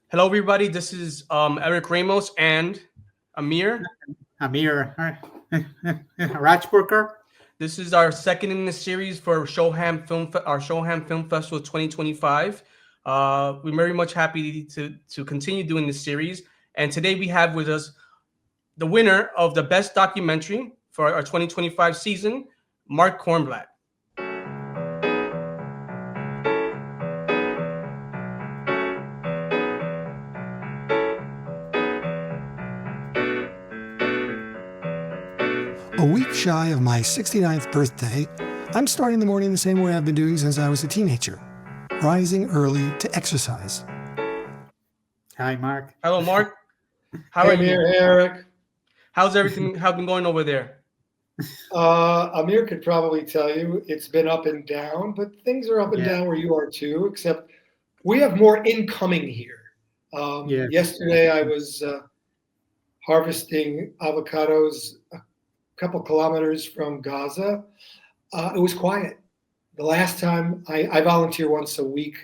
Hello, everybody. This is Eric Ramos and Amir. Amir Rajpurkar. This is our second in the series for our Shoham Film Festival 2025. We're very much happy to continue doing this series. And today we have with us the winner of the best documentary for our 2025 season, Marc Kornblatt. A week shy of my 69th birthday, I'm starting the morning the same way I've been doing since I was a teenager, rising early to exercise. Hi, Mark. Hello, Mark. How Hey, are you? Amir, hey, Eric. How's everything? How's been going over there? Amir could probably tell you it's been up and down, but things are up and down where you are too, except we have more incoming here. Yesterday I was harvesting avocados a couple kilometers from Gaza. It was quiet. The last time I volunteer once a week,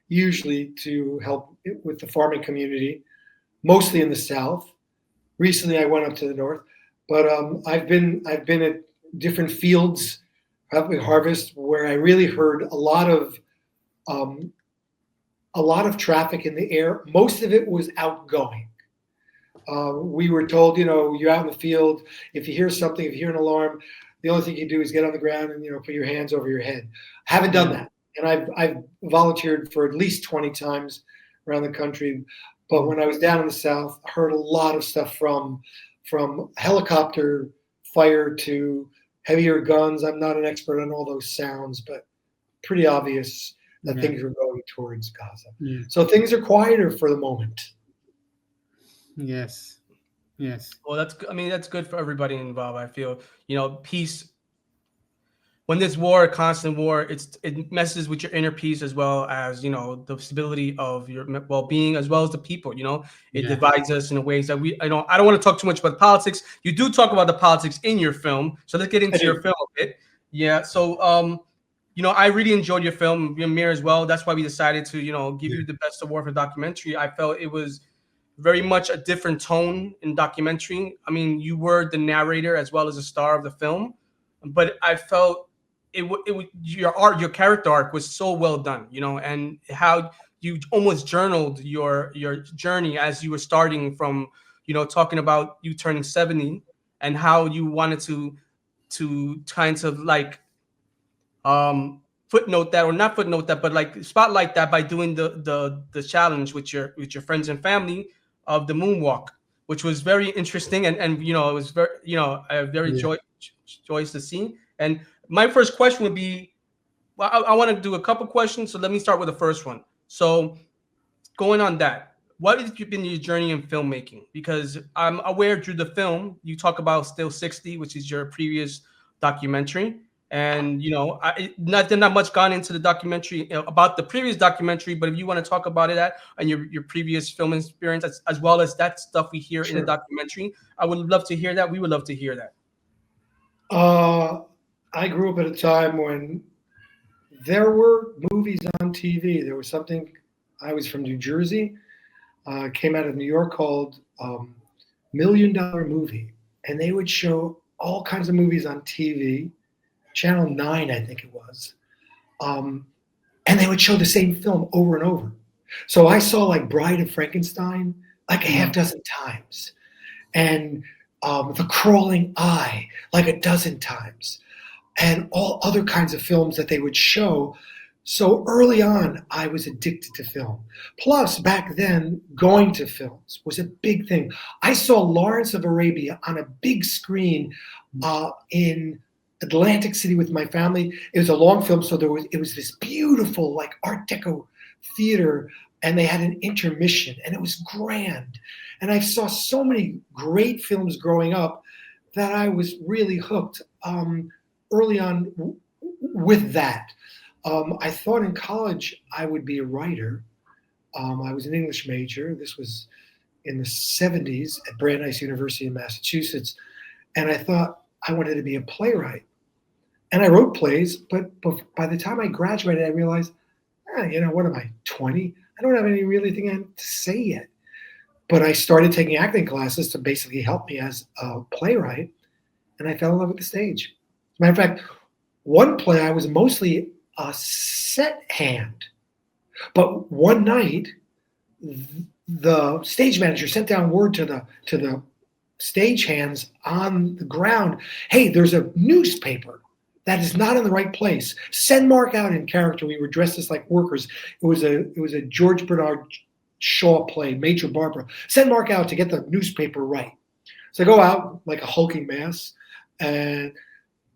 usually to help with the farming community, mostly in the south. Recently, I went up to the north, but I've been at different fields helping harvest where I really heard a lot of traffic in the air. Most of it was outgoing. We were told, you're out in the field. If you hear something, if you hear an alarm, the only thing you do is get on the ground and put your hands over your head. Haven't done that, and I've volunteered for at least 20 times around the country. But when I was down in the south, I heard a lot of stuff from helicopter fire to heavier guns. I'm not an expert on all those sounds, but pretty obvious that things are going towards Gaza. Yeah. So things are quieter for the moment. Yes. Well, that's good for everybody involved. I feel, peace. When there's war, constant war, it messes with your inner peace as well as the stability of your well-being as well as the people. It divides us in ways that I don't want to talk too much about politics. You do talk about the politics in your film, so let's get into your film a bit. Yeah. So I really enjoyed your film, Amir, as well. That's why we decided to give you the best award for documentary. I felt it was very much a different tone in documentary. I mean, you were the narrator as well as a star of the film, but I felt your character arc was so well done, and how you almost journaled your journey as you were starting from, talking about you turning 70 and how you wanted to kind of like footnote that, or not footnote that, but like spotlight that by doing the challenge with your friends and family of the moonwalk, which was very interesting and it was very a very joyous to see. And my first question would be, well, I want to do a couple questions, so let me start with the first one. So going on that, what has been your journey in filmmaking? Because I'm aware through the film you talk about Still 60, which is your previous documentary. And not much gone into the documentary about the previous documentary, but if you want to talk about it and your previous film experience as well as that stuff we hear in the documentary, I would love to hear that. We would love to hear that. I grew up at a time when there were movies on TV. There was something. I was from New Jersey. Came out of New York called $1 Million Movie, and they would show all kinds of movies on TV. Channel 9, I think it was. And they would show the same film over and over. So I saw like Bride of Frankenstein like a half dozen times. And The Crawling Eye like a dozen times. And all other kinds of films that they would show. So early on, I was addicted to film. Plus, back then, going to films was a big thing. I saw Lawrence of Arabia on a big screen in Atlantic City with my family. It was a long film, so it was this beautiful like Art Deco theater, and they had an intermission, and it was grand. And I saw so many great films growing up that I was really hooked early on with that. I thought in college I would be a writer. I was an English major. This was in the 70s at Brandeis University in Massachusetts, and I thought I wanted to be a playwright. And I wrote plays, but by the time I graduated, I realized, what am I, 20? I don't have any really thing to say yet. But I started taking acting classes to basically help me as a playwright, and I fell in love with the stage. As a matter of fact, one play I was mostly a set hand, but one night the stage manager sent down word to the stage hands on the ground, hey, there's a newspaper that is not in the right place. Send Mark out in character. We were dressed as like workers. It was a George Bernard Shaw play, Major Barbara. Send Mark out to get the newspaper right. So I go out like a hulking mass, and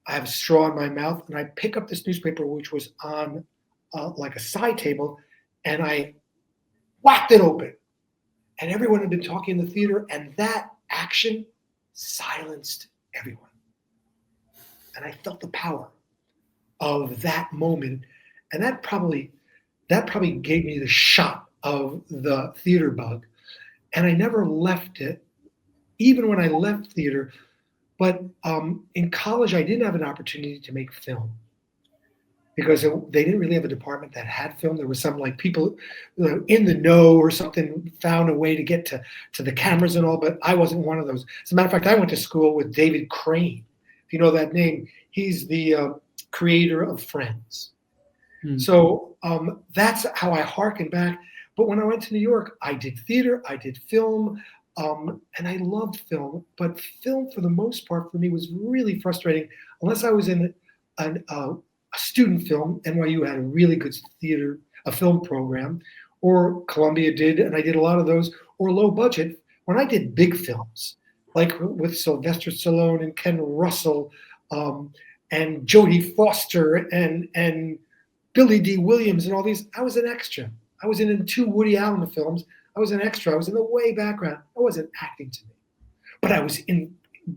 I have a straw in my mouth, and I pick up this newspaper, which was on like a side table, and I whacked it open. And everyone had been talking in the theater, and that action silenced everyone. And I felt the power of that moment, and that probably gave me the shot of the theater bug. And I never left it, even when I left theater. But in college, I didn't have an opportunity to make film because they didn't really have a department that had film. There was some like people in the know or something found a way to get to the cameras and all, but I wasn't one of those. As a matter of fact, I went to school with David Crane. If you know that name, he's the creator of Friends. So that's how I harken back. But when I went to New York, I did theater, I did film, and I loved film. But film, for the most part, for me was really frustrating. Unless I was in a student film, NYU had a really good a film program, or Columbia did, and I did a lot of those, or low budget. When I did big films, like with Sylvester Stallone and Ken Russell, and Jodie Foster and Billy D. Williams and all these, I was an extra. I was in 2 Woody Allen films. I was an extra. I was in the way background. I wasn't acting to me. But I was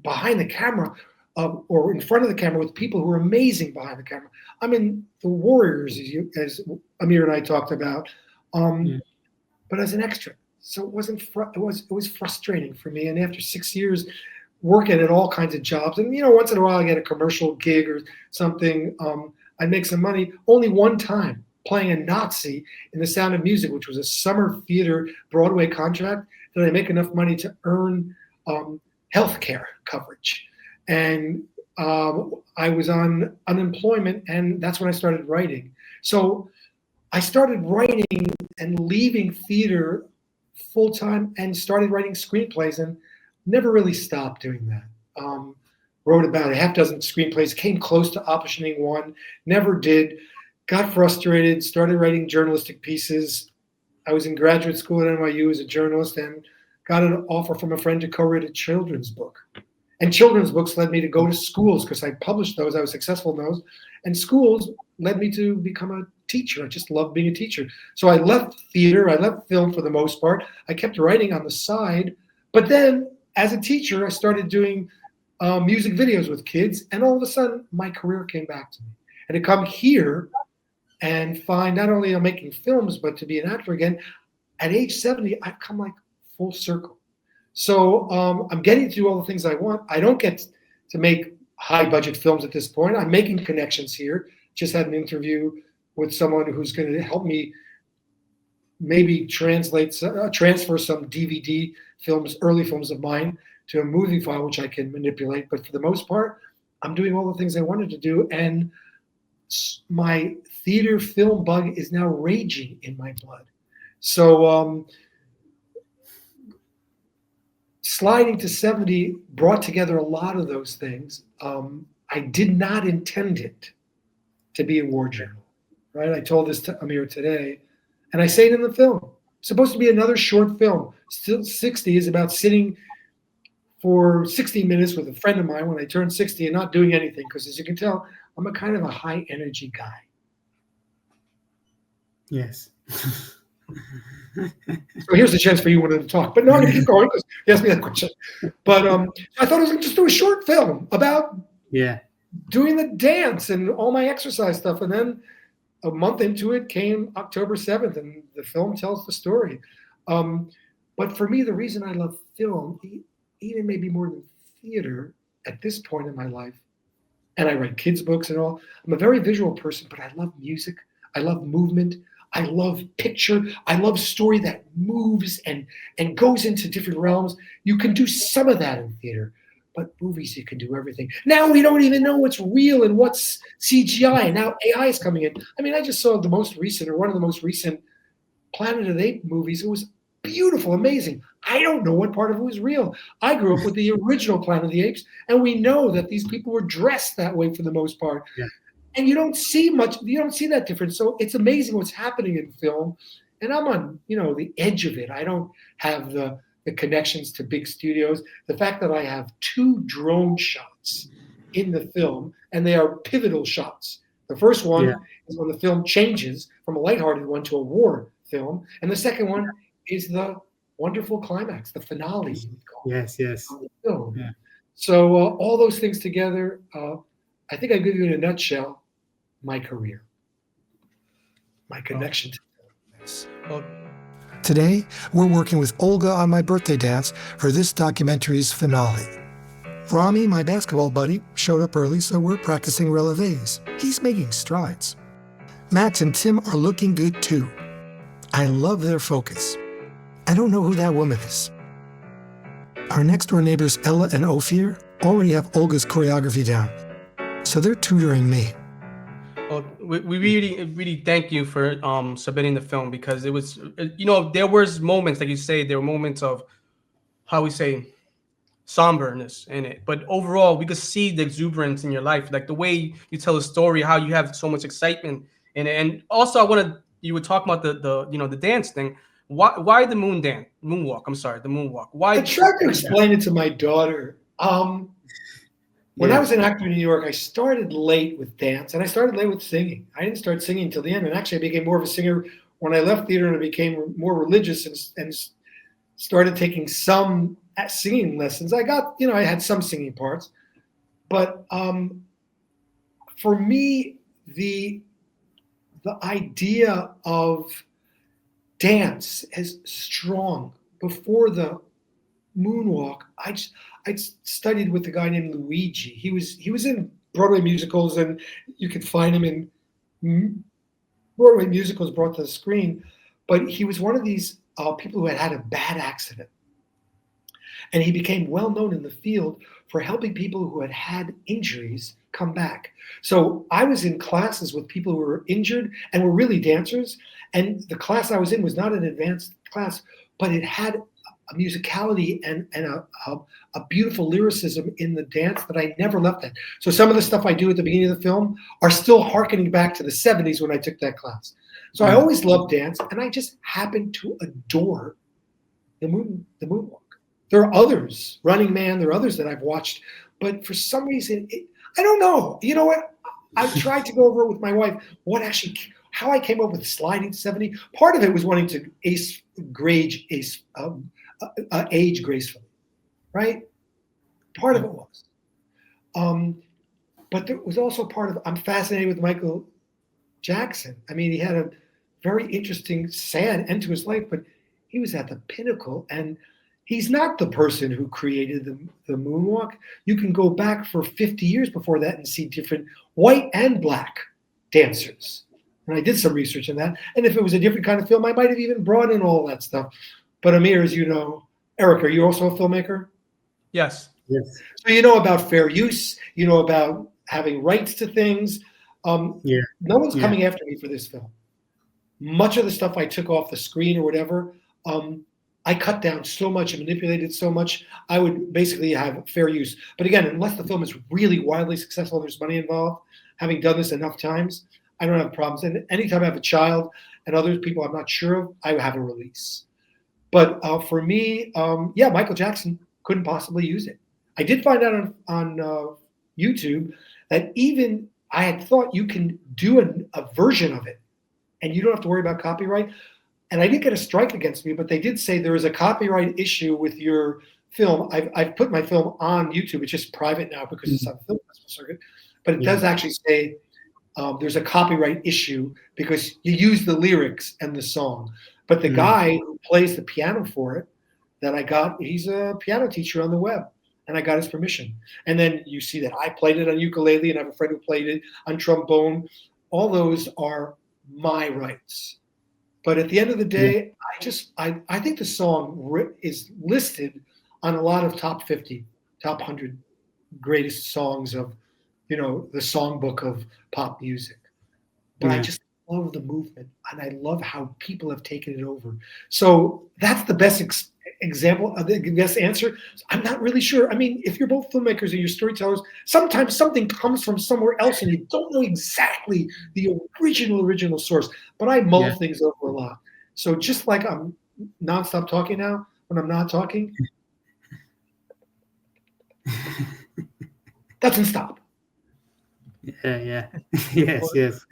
behind the camera or in front of the camera with people who were amazing behind the camera. I'm in The Warriors, as Amir and I talked about, but as an extra. So it was frustrating for me. And after 6 years working at all kinds of jobs, and once in a while I get a commercial gig or something, I'd make some money. Only one time playing a Nazi in The Sound of Music, which was a summer theater Broadway contract, did I make enough money to earn health care coverage. And I was on unemployment, and that's when I started writing. So I started writing and leaving theater full-time and started writing screenplays, and never really stopped doing that. Wrote about a half dozen screenplays, came close to optioning one, never did, got frustrated, started writing journalistic pieces. I was in graduate school at NYU as a journalist and got an offer from a friend to co-write a children's book. And children's books led me to go to schools because I published those. I was successful in those. And schools led me to become a teacher. I just loved being a teacher. So I left theater. I left film for the most part. I kept writing on the side. But then as a teacher, I started doing music videos with kids. And all of a sudden, my career came back to me. And to come here and find not only I'm making films, but to be an actor again, at age 70, I've come like full circle. So I'm getting to do all the things I want. I don't get to make high budget films at this point. I'm making connections here. Just had an interview with someone who's going to help me maybe transfer some DVD films, early films of mine, to a movie file, which I can manipulate. But for the most part, I'm doing all the things I wanted to do. And my theater film bug is now raging in my blood. So sliding to 70 brought together a lot of those things. I did not intend it to be a war journal, right? I told this to Amir today, and I say it in the film. It's supposed to be another short film. Still 60 is about sitting for 60 minutes with a friend of mine when I turned 60 and not doing anything, because as you can tell, I'm a kind of a high energy guy. Yes. So here's the chance for you wanted to talk, but no, I'm going to keep going because you asked me that question. But I thought I was going to just do a short film about doing the dance and all my exercise stuff. And then a month into it came October 7th, and the film tells the story. But for me, the reason I love film, even maybe more than theater at this point in my life, and I write kids' books and all, I'm a very visual person, but I love music. I love movement. I love picture. I love story that moves and goes into different realms. You can do some of that in theater, but movies, you can do everything. Now we don't even know what's real and what's CGI, and now AI is coming in. I mean, I just saw the most recent, or one of the most recent Planet of the Apes movies. It was beautiful, amazing. I don't know what part of it was real. I grew up with the original Planet of the Apes, and we know that these people were dressed that way for the most part. Yeah. And you don't see much, you don't see that difference. So it's amazing what's happening in film. And I'm on, the edge of it. I don't have the connections to big studios. The fact that I have 2 drone shots in the film, and they are pivotal shots. The first one is when the film changes from a lighthearted one to a war film. And the second one is the wonderful climax, the finale. Yes. Of the film. Yeah. So all those things together, I think I give you in a nutshell my career, my connection to film. Well, Today, we're working with Olga on my birthday dance for this documentary's finale. Rami, my basketball buddy, showed up early, so we're practicing releves. He's making strides. Max and Tim are looking good too. I love their focus. I don't know who that woman is. Our next-door neighbors Ella and Ophir already have Olga's choreography down, so they're tutoring me. well, we really thank you for submitting the film, because it was, there was moments, like you say, there were moments of, how we say, somberness in it, but overall we could see the exuberance in your life, like the way you tell a story, how you have so much excitement in it. And also you were talking about the dance thing. Why the moonwalk? I'm sorry, the moonwalk. Why? I tried to explain it to my daughter. When I was an actor in New York, I started late with dance, and I started late with singing. I didn't start singing until the end, and actually I became more of a singer when I left theater, and I became more religious and started taking some singing lessons. I had some singing parts, but for me, the idea of dance is strong. Before the moonwalk, I studied with a guy named Luigi. He was in Broadway musicals, and you could find him in Broadway musicals brought to the screen. But he was one of these people who had a bad accident, and he became well known in the field for helping people who had injuries come back. So I was in classes with people who were injured and were really dancers, and the class I was in was not an advanced class, but it had a musicality and a beautiful lyricism in the dance that I never left that. So some of the stuff I do at the beginning of the film are still hearkening back to the 70s when I took that class. So I always loved dance, and I just happen to adore the moonwalk. There are others, Running Man, there are others that I've watched, but for some reason, I don't know. You know what? I've tried to go over it with my wife, how I came up with sliding to 70. Part of it was wanting to age gracefully, right? Part of it was. But there was also part of, I'm fascinated with Michael Jackson. I mean, he had a very interesting, sad end to his life, but he was at the pinnacle, and he's not the person who created the moonwalk. You can go back for 50 years before that and see different white and black dancers. And I did some research on that. And if it was a different kind of film, I might have even brought in all that stuff. But Amir, as you know, Eric, are you also a filmmaker? Yes. Yes. So you know about fair use, you know about having rights to things. No one's coming after me for this film. Much of the stuff I took off the screen or whatever, I cut down so much and manipulated so much, I would basically have fair use. But again, unless the film is really wildly successful and there's money involved, having done this enough times, I don't have problems. And anytime I have a child and other people I'm not sure of, I have a release. But for me, Michael Jackson couldn't possibly use it. I did find out on YouTube that even I had thought you can do a version of it and you don't have to worry about copyright. And I didn't get a strike against me, but they did say there is a copyright issue with your film. I've put my film on YouTube. It's just private now because it's on the film festival circuit. But it does actually say there's a copyright issue because you use the lyrics and the song. But the guy who plays the piano for it that I got, he's a piano teacher on the web. And I got his permission. And then you see that I played it on ukulele, and I have a friend who played it on trombone. All those are my rights. But at the end of the day, I think the song is listed on a lot of top 50, top 100 greatest songs of, the songbook of pop music. But I just love the movement, and I love how people have taken it over. So that's the best example, the best answer. I'm not really sure. I mean, if you're both filmmakers and you're storytellers, sometimes something comes from somewhere else and you don't know exactly the original source. But I mull things over a lot. So just like I'm nonstop talking now, when I'm not talking, doesn't stop. Yeah. Yes.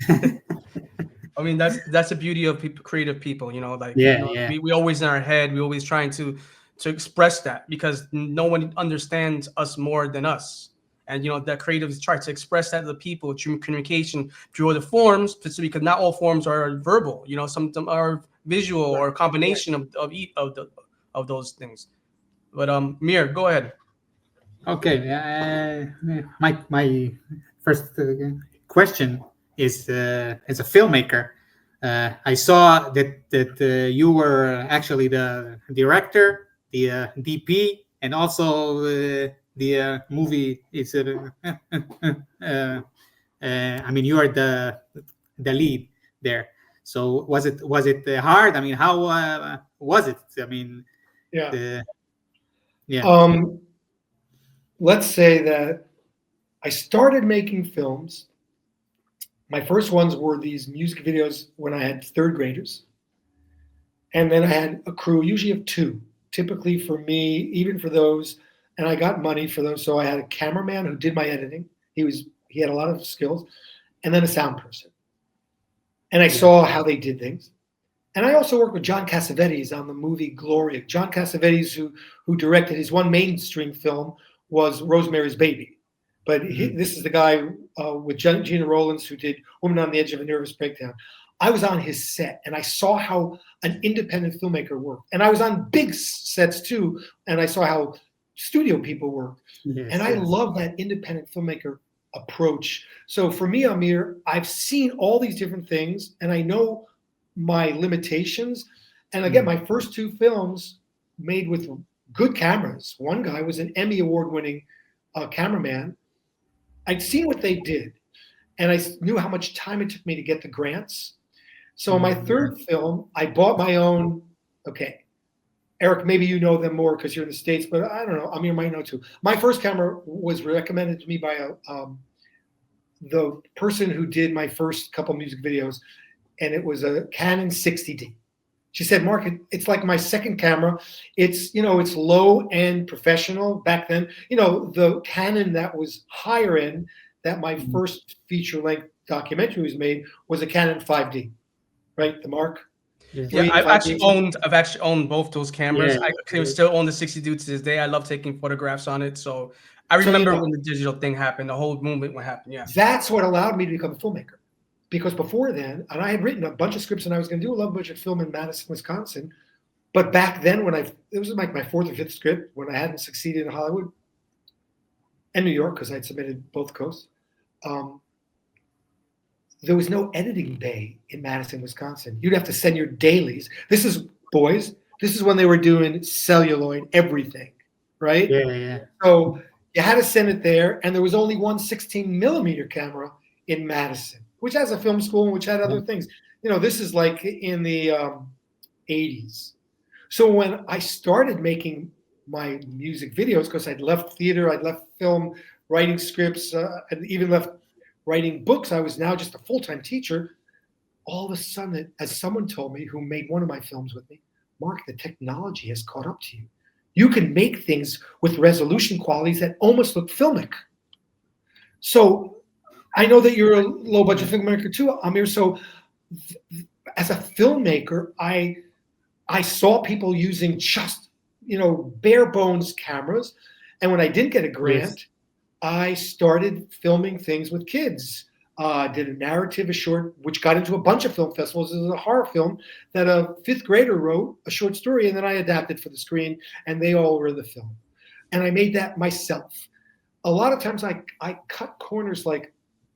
I mean, that's the beauty of creative people, like we always in our head, we always trying to express that because no one understands us more than us. And that creatives try to express that to the people through communication, through other forms, because not all forms are verbal. Some of them are visual or a combination of those things. But Mir, go ahead. Okay. My first question is, as a filmmaker, I saw that you were actually the director, the DP, and also the movie is. I mean, you are the lead there. So was it hard? I mean, how was it? I mean, Yeah. yeah. Let's say that I started making films. My first ones were these music videos when I had third graders. And then I had a crew, usually of two, typically for me, even for those. And I got money for those. So I had a cameraman who did my editing. He had a lot of skills. And then a sound person. And I saw how they did things. And I also worked with John Cassavetes on the movie Gloria. John Cassavetes, who directed his one mainstream film, was Rosemary's Baby. But this is the guy with Gina Rowlands who did Woman on the Edge of a Nervous Breakdown. I was on his set, and I saw how an independent filmmaker worked. And I was on big sets, too, and I saw how studio people worked. And I love that independent filmmaker approach. So for me, Amir, I've seen all these different things, and I know my limitations. And again, my first two films made with good cameras. One guy was an Emmy award-winning cameraman. I'd seen what they did, and I knew how much time it took me to get the grants. So my third film, I bought my own. Okay, Eric, maybe you know them more because you're in the States, but I don't know. Amir might know too. My first camera was recommended to me by the person who did my first couple music videos, and it was a Canon 60D. She said, Mark, it's like my second camera. It's low end professional back then. The Canon that was higher end, that my first feature length documentary was made, was a Canon 5D, right? The Mark. Yeah, I've actually owned both those cameras. I can still own the 60D to this day. I love taking photographs on it. So I remember when the digital thing happened, the whole movement what happened. Yeah. That's what allowed me to become a filmmaker. Because before then, and I had written a bunch of scripts and I was going to do a love budget film in Madison, Wisconsin. But back then it was like my fourth or fifth script when I hadn't succeeded in Hollywood and New York, because I'd submitted both coasts. There was no editing bay in Madison, Wisconsin. You'd have to send your dailies. This is when they were doing celluloid, everything, right? Yeah. So you had to send it there. And there was only one 16 millimeter camera in Madison, which has a film school and which had other things. This is like in the 80s. So when I started making my music videos, because I'd left theater, I'd left film, writing scripts, and even left writing books, I was now just a full-time teacher. All of a sudden, as someone told me who made one of my films with me, Mark, the technology has caught up to you. You can make things with resolution qualities that almost look filmic. So I know that you're a low-budget filmmaker too, Amir. So as a filmmaker, I saw people using just, bare bones cameras. And when I didn't get a grant, I started filming things with kids. Did a narrative, a short, which got into a bunch of film festivals. It was a horror film that a fifth grader wrote, a short story, and then I adapted for the screen, and they all were in the film. And I made that myself. A lot of times I cut corners. Like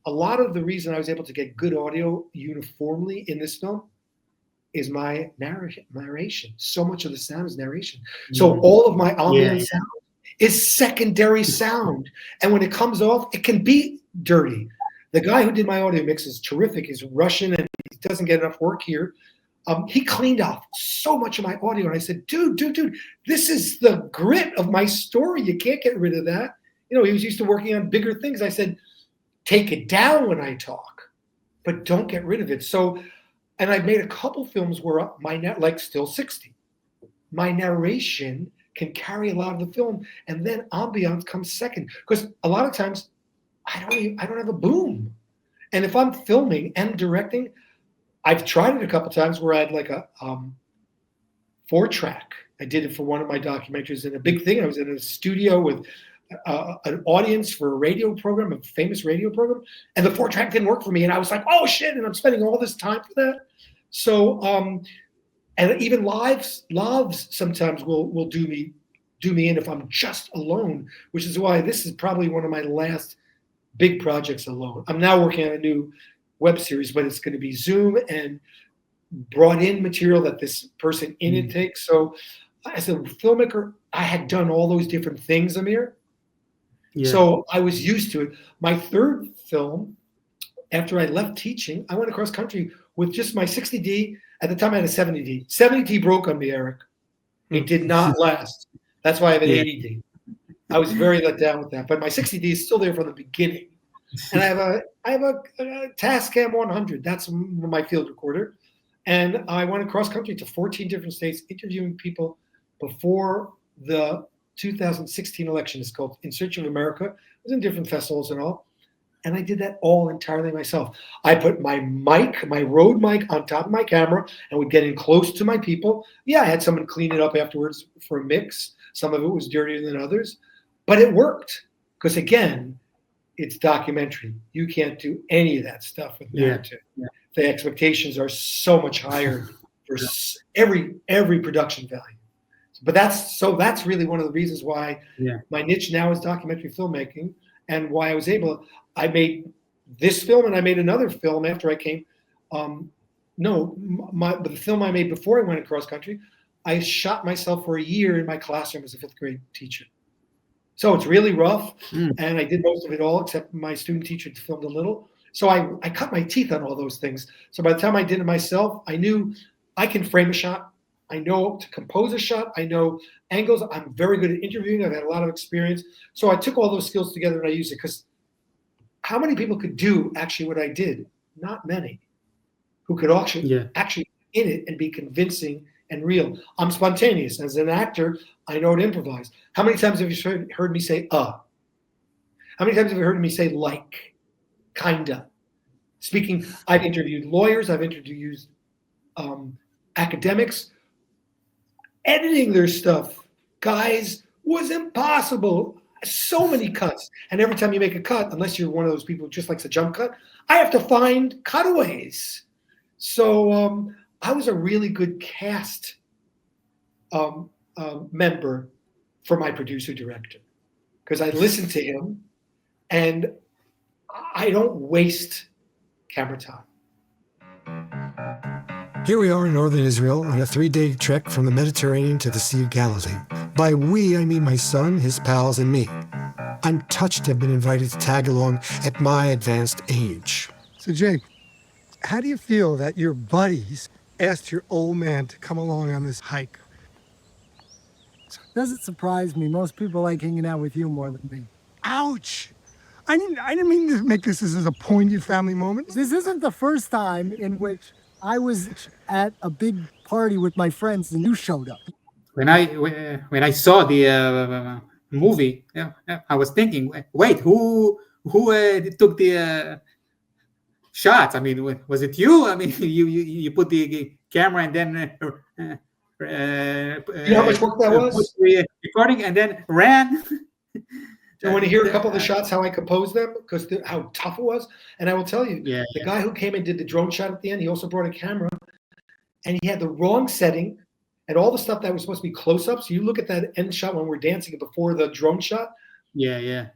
a lot of the reason I was able to get good audio uniformly in this film is my narration. So much of the sound is narration. So all of my ambient sound is secondary sound. And when it comes off, it can be dirty. The guy who did my audio mix is terrific. He's Russian and he doesn't get enough work here. He cleaned off so much of my audio. And I said, dude, this is the grit of my story. You can't get rid of that. You know, he was used to working on bigger things. I said, take it down when I talk, but don't get rid of it. So, and I've made a couple films where like Still 60. My narration can carry a lot of the film, and then ambiance comes second. Because a lot of times, I don't have a boom. And if I'm filming and directing, I've tried it a couple times where I had like a 4-track. I did it for one of my documentaries, and a big thing. I was in a studio with an audience for a radio program, a famous radio program, and the 4-track didn't work for me. And I was like, oh shit, and I'm spending all this time for that. So, and even lives sometimes will do me in if I'm just alone, which is why this is probably one of my last big projects alone. I'm now working on a new web series, but it's going to be Zoom and brought in material that this person in it takes. So as a filmmaker, I had done all those different things, Amir. Yeah. So I was used to it. My third film, after I left teaching, I went across country with just my 60D. At the time, I had a 70D. 70D broke on me, Eric. It did not last. That's why I have an 80D. I was very let down with that. But my 60D is still there from the beginning. And I have a Tascam 100. That's my field recorder. And I went across country to 14 different states, interviewing people before the 2016 election. It's called In Search of America. It was in different festivals and all. And I did that all entirely myself. I put my mic, my Rode mic, on top of my camera and would get in close to my people. Yeah, I had someone clean it up afterwards for a mix. Some of it was dirtier than others. But it worked. Because again, it's documentary. You can't do any of that stuff with narrative. Yeah. The expectations are so much higher for every production value. But that's really one of the reasons why my niche now is documentary filmmaking, and why I made this film and I made another film after I came. The film I made before I went across country, I shot myself for a year in my classroom as a 5th grade teacher. So it's really rough, and I did most of it all except my student teacher filmed a little. So I cut my teeth on all those things. So by the time I did it myself, I knew I can frame a shot. I know to compose a shot. I know angles. I'm very good at interviewing. I've had a lot of experience. So I took all those skills together and I used it, because how many people could do actually what I did? Not many. Who could actually in it and be convincing and real. I'm spontaneous. As an actor, I know to improvise. How many times have you heard me say, How many times have you heard me say, like, kinda? Speaking, I've interviewed lawyers. I've interviewed academics. Editing their stuff, guys, was impossible. So many cuts. And every time you make a cut, unless you're one of those people who just likes a jump cut, I have to find cutaways. So I was a really good cast member for my producer director, because I listen to him and I don't waste camera time. Here we are in northern Israel on a 3-day trek from the Mediterranean to the Sea of Galilee. By we, I mean my son, his pals, and me. I'm touched to have been invited to tag along at my advanced age. So, Jake, how do you feel that your buddies asked your old man to come along on this hike? Doesn't surprise me. Most people like hanging out with you more than me. Ouch! I didn't mean to make this as a poignant family moment. This isn't the first time in which I was at a big party with my friends and you showed up. When I saw the movie, I was thinking, wait, who took the shots? I mean, was it you? I mean, you put the camera and then you know how much work that was? Recording and then ran. You want to hear a couple of the shots, how I composed them, because how tough it was? And I will tell you, the guy who came and did the drone shot at the end, he also brought a camera, and he had the wrong setting, and all the stuff that was supposed to be close-ups. You look at that end shot when we're dancing before the drone shot. Yeah.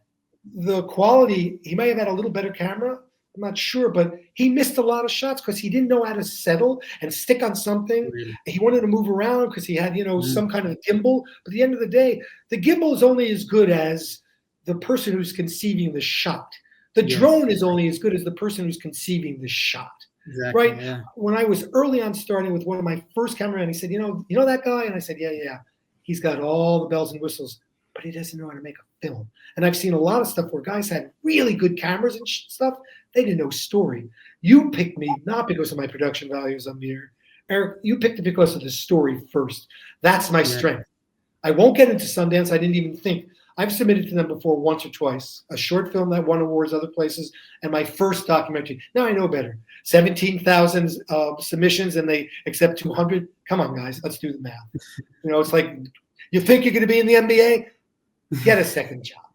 The quality, he may have had a little better camera, I'm not sure, but he missed a lot of shots because he didn't know how to settle and stick on something. Really? He wanted to move around because he had, some kind of gimbal. But at the end of the day, the gimbal is only as good as the person who's conceiving the shot. The Yes. drone is only as good as the person who's conceiving the shot. Exactly. Right? Yeah. When I was early on starting with one of my first cameramen, he said, you know that guy? And I said, yeah. He's got all the bells and whistles, but he doesn't know how to make a film. And I've seen a lot of stuff where guys had really good cameras and stuff. They didn't know story. You picked me not because of my production values, Amir. Eric, you picked it because of the story first. That's my strength. I won't get into Sundance. I didn't even think. I've submitted to them before once or twice. A short film that won awards other places, and my first documentary. Now I know better. 17,000 submissions, and they accept 200. Come on, guys, let's do the math. It's like, you think you're going to be in the NBA? Get a second job.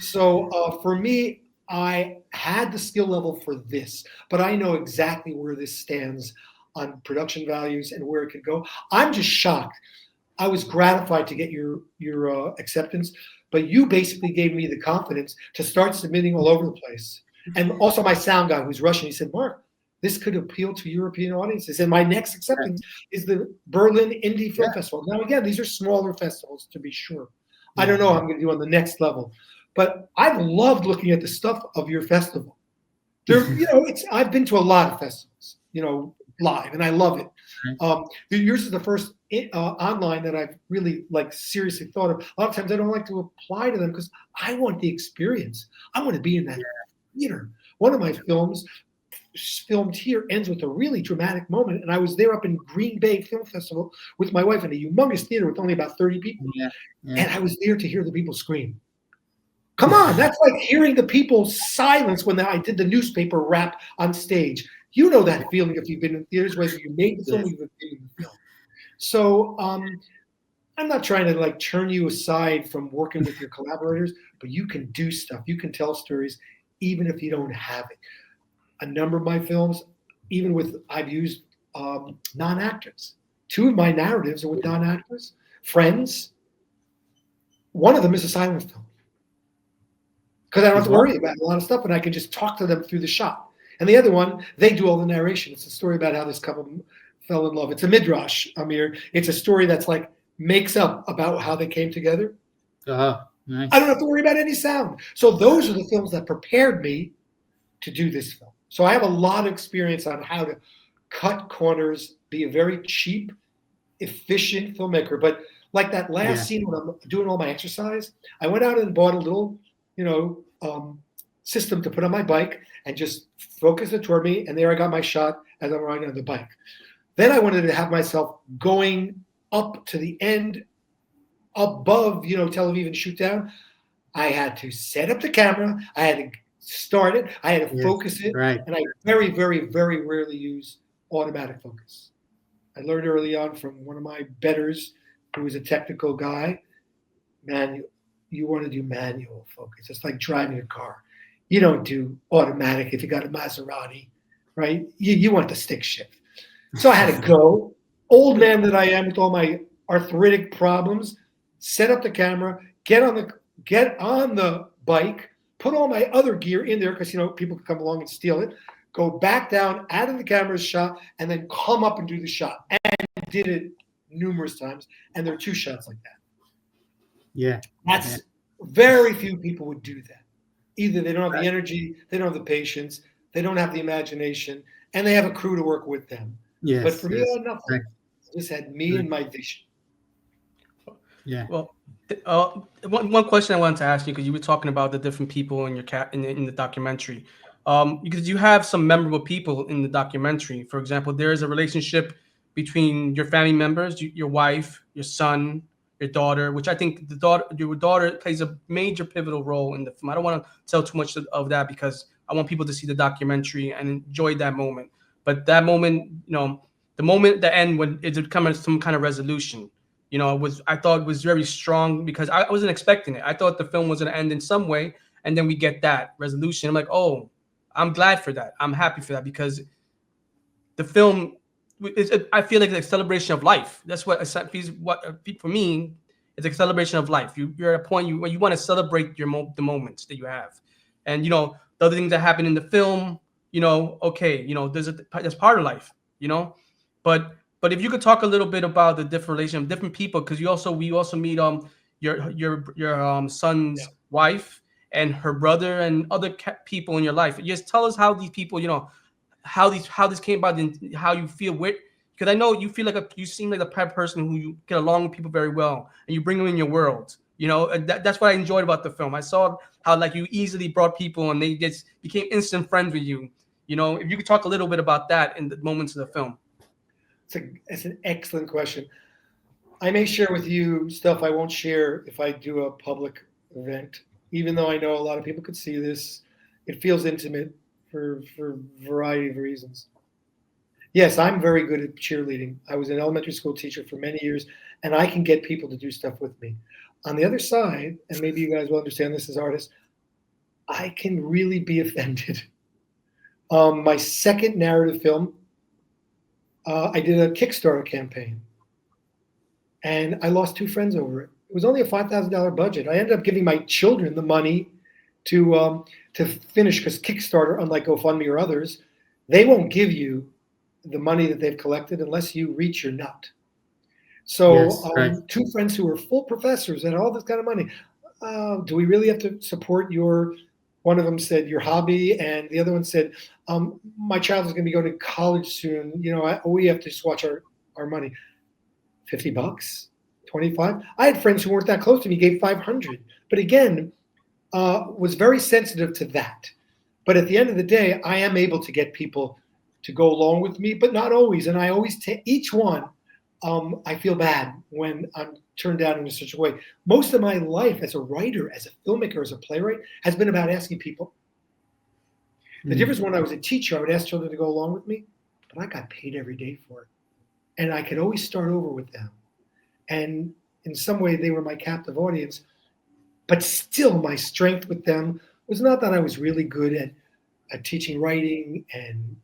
So for me, I had the skill level for this, but I know exactly where this stands on production values and where it could go. I'm just shocked. I was gratified to get your acceptance, but you basically gave me the confidence to start submitting all over the place. And also my sound guy, who's Russian, he said, Mark, this could appeal to European audiences. And my next acceptance is the Berlin Indie Film Festival. Now, again, these are smaller festivals, to be sure. I don't know how I'm going to do on the next level. But I've loved looking at the stuff of your festival. I've been to a lot of festivals, live, and I love it. Yours is the first online that I've really seriously thought of. A lot of times I don't like to apply to them because I want the experience. I want to be in that theater. One of my films filmed here ends with a really dramatic moment, and I was there up in Green Bay Film Festival with my wife in a humongous theater with only about 30 people, and I was there to hear the people scream. Come on, that's like hearing the people silence when I did the newspaper rap on stage. You know that feeling if you've been in theaters, whether you made the film or you've been in the film. So I'm not trying to turn you aside from working with your collaborators, but you can do stuff. You can tell stories even if you don't have it. A number of my films, I've used non-actors. 2 of my narratives are with non-actors. Friends. One of them is a silent film. Because I don't have to worry about a lot of stuff, and I can just talk to them through the shot. And the other one, they do all the narration. It's a story about how this couple fell in love. It's a midrash, Amir. It's a story that's makes up about how they came together. Nice. I don't have to worry about any sound. So those are the films that prepared me to do this film. So I have a lot of experience on how to cut corners, be a very cheap, efficient filmmaker. But like that last scene when I'm doing all my exercise, I went out and bought a little system to put on my bike and just focus it toward me. And there I got my shot as I'm riding on the bike. Then I wanted to have myself going up to the end above, Tel Aviv and shoot down. I had to set up the camera. I had to start it. I had to focus it. Right. And I very, very, very rarely use automatic focus. I learned early on from one of my betters who was a technical guy, you want to do manual focus. It's like driving a car. You don't do automatic if you got a Maserati, right? You want the stick shift. So I had to go, old man that I am with all my arthritic problems, set up the camera, get on the bike, put all my other gear in there because people can come along and steal it, go back down, out of the camera's shot, and then come up and do the shot. And did it numerous times. And there are 2 shots like that. Yeah. That's very few people would do that. Either they don't have the energy, they don't have the patience, they don't have the imagination, and they have a crew to work with them. Yes. But for me, I had nothing. I just had me and my vision. Yeah. Well, one question I wanted to ask you, because you were talking about the different people in your in the documentary, because you have some memorable people in the documentary. For example, there is a relationship between your family members, your wife, your son, your daughter, which I think your daughter plays a major pivotal role in the film. I don't want to tell too much of that because I want people to see the documentary and enjoy that moment. But that moment, the moment at the end when it would come to some kind of resolution, I thought was very strong because I wasn't expecting it. I thought the film was going to end in some way, and then we get that resolution. I'm like, oh, I'm glad for that. I'm happy for that because the film, I feel like it's a celebration of life. That's what for me, it's a celebration of life. You're at a point where you want to celebrate the moments that you have. And, the other things that happen in the film, okay, that's part of life, but if you could talk a little bit about the different relation of different people, because we also meet your son's wife and her brother and other people in your life. Just tell us how these people, how this came about and how you feel with, because I know you feel like you seem like the type of person who you get along with people very well and you bring them in your world. And that's what I enjoyed about the film. I saw how like you easily brought people and they just became instant friends with you. If you could talk a little bit about that in the moments of the film. It's an excellent question. I may share with you stuff I won't share if I do a public event, even though I know a lot of people could see this. It feels intimate for a variety of reasons. Yes, I'm very good at cheerleading. I was an elementary school teacher for many years, and I can get people to do stuff with me. On the other side, and maybe you guys will understand this as artists, I can really be offended. My second narrative film, I did a Kickstarter campaign, and I lost 2 friends over it. It was only a $5,000 budget. I ended up giving my children the money to finish, because Kickstarter, unlike GoFundMe or others, they won't give you the money that they've collected unless you reach your nut. So Yes, right. 2 friends who were full professors and all this kind of money. Do we really have to support your? One of them said your hobby, and the other one said, my child is going to be going to college soon. We have to just watch our money. $50, 25. I had friends who weren't that close to me, gave 500. But again, was very sensitive to that. But at the end of the day, I am able to get people to go along with me, but not always. And I always take each one. I feel bad when I'm turned down in such a way. Most of my life as a writer, as a filmmaker, as a playwright, has been about asking people. The difference when I was a teacher, I would ask children to go along with me, but I got paid every day for it. And I could always start over with them. And in some way, they were my captive audience. But still, my strength with them was not that I was really good at teaching writing and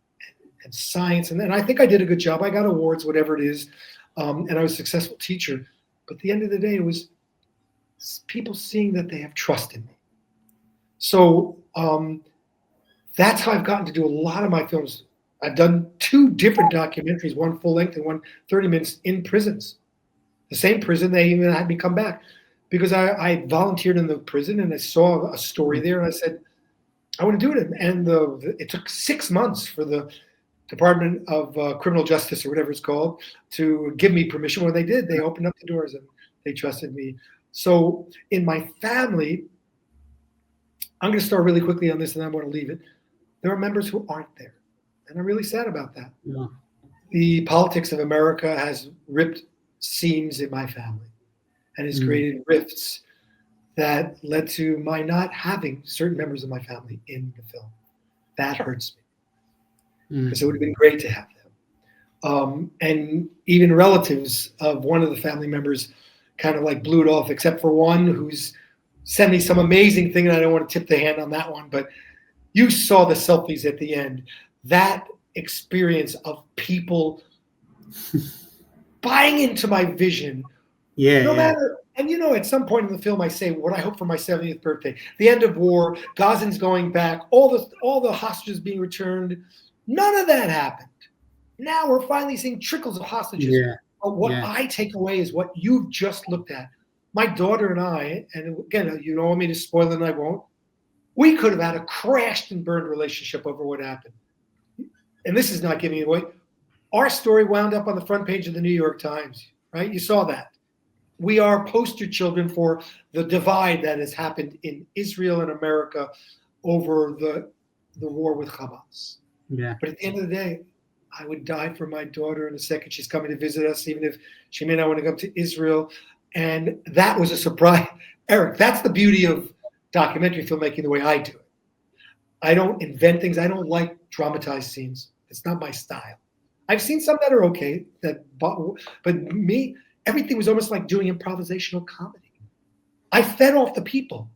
science. And I think I did a good job. I got awards, whatever it is. And I was a successful teacher. But at the end of the day, it was people seeing that they have trust in me. So that's how I've gotten to do a lot of my films. I've done 2 different documentaries, one full length and one 30 minutes in prisons. The same prison, they even had me come back because I volunteered in the prison and I saw a story there and I said, I want to do it. And it took 6 months for the Department of Criminal Justice or whatever it's called to give me permission. When they did, they opened up the doors and they trusted me. So in my family, I'm going to start really quickly on this and I want to leave it. There are members who aren't there. And I'm really sad about that. Yeah. The politics of America has ripped seams in my family and has created rifts that led to my not having certain members of my family in the film. That hurts me because it would have been great to have them. And even relatives of one of the family members kind of like blew it off, except for one who's sent me some amazing thing. And I don't want to tip the hand on that one, but you saw the selfies at the end. That experience of people buying into my vision, no matter. And at some point in the film, I say what I hope for my 70th birthday: the end of war, Gazans going back, all the hostages being returned. None of that happened. Now we're finally seeing trickles of hostages. Yeah. But what I take away is what you've just looked at. My daughter and I, and again, you don't want me to spoil it, and I won't. We could have had a crashed and burned relationship over what happened. And this is not giving it away. Our story wound up on the front page of the New York Times, right? You saw that. We are poster children for the divide that has happened in Israel and America over the war with Hamas. Yeah. But at the end of the day, I would die for my daughter in a second. She's coming to visit us, even if she may not want to come to Israel. And that was a surprise. Eric, that's the beauty of documentary filmmaking the way I do it. I don't invent things. I don't like dramatized scenes. It's not my style. I've seen some that are okay, but me, everything was almost like doing improvisational comedy. I fed off the people.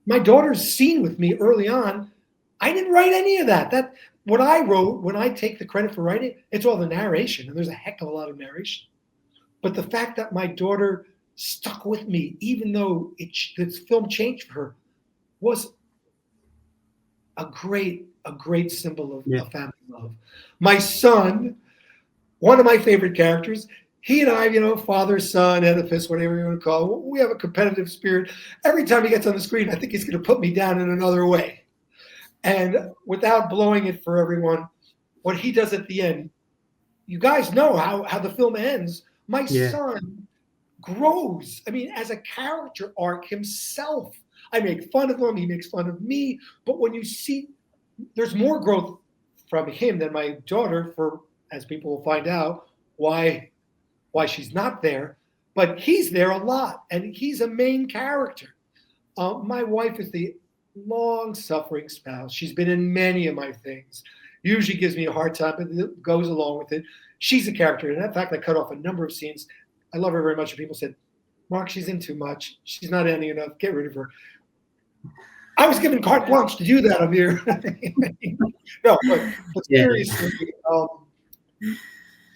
My daughter's scene with me early on, I didn't write any of that. That what I wrote, when I take the credit for writing, it's all the narration, and there's a heck of a lot of narration. But the fact that my daughter stuck with me, even though this film changed for her, was a great symbol of family love. My son, one of my favorite characters, he and I, father, son, Oedipus, whatever you want to call it, we have a competitive spirit. Every time he gets on the screen, I think he's going to put me down in another way. And without blowing it for everyone, what he does at the end, you guys know how the film ends. My son grows, as a character arc himself. I make fun of him, he makes fun of me, but when you see there's more growth from him than my daughter, for, as people will find out, why she's not there, but he's there a lot, and he's a main character. My wife is the long-suffering spouse. She's been in many of my things. Usually gives me a hard time, but it goes along with it. She's a character, and in fact, I cut off a number of scenes. I love her very much, and people said, Marc, she's in too much. She's not ending enough. Get rid of her. I was given carte blanche to do that, Amir. No, but seriously,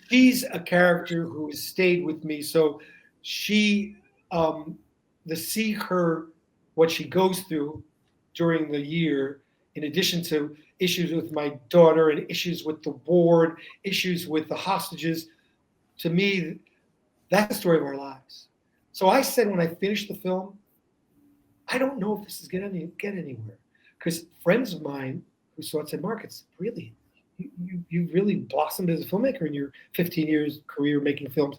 she's a character who has stayed with me. So she, to see her, what she goes through during the year, in addition to issues with my daughter and issues with the board, issues with the hostages, to me, that's the story of our lives. So I said when I finished the film, I don't know if this is going to get anywhere. Because friends of mine who saw it said, Marc, it's really, you really blossomed as a filmmaker in your 15 years career making films.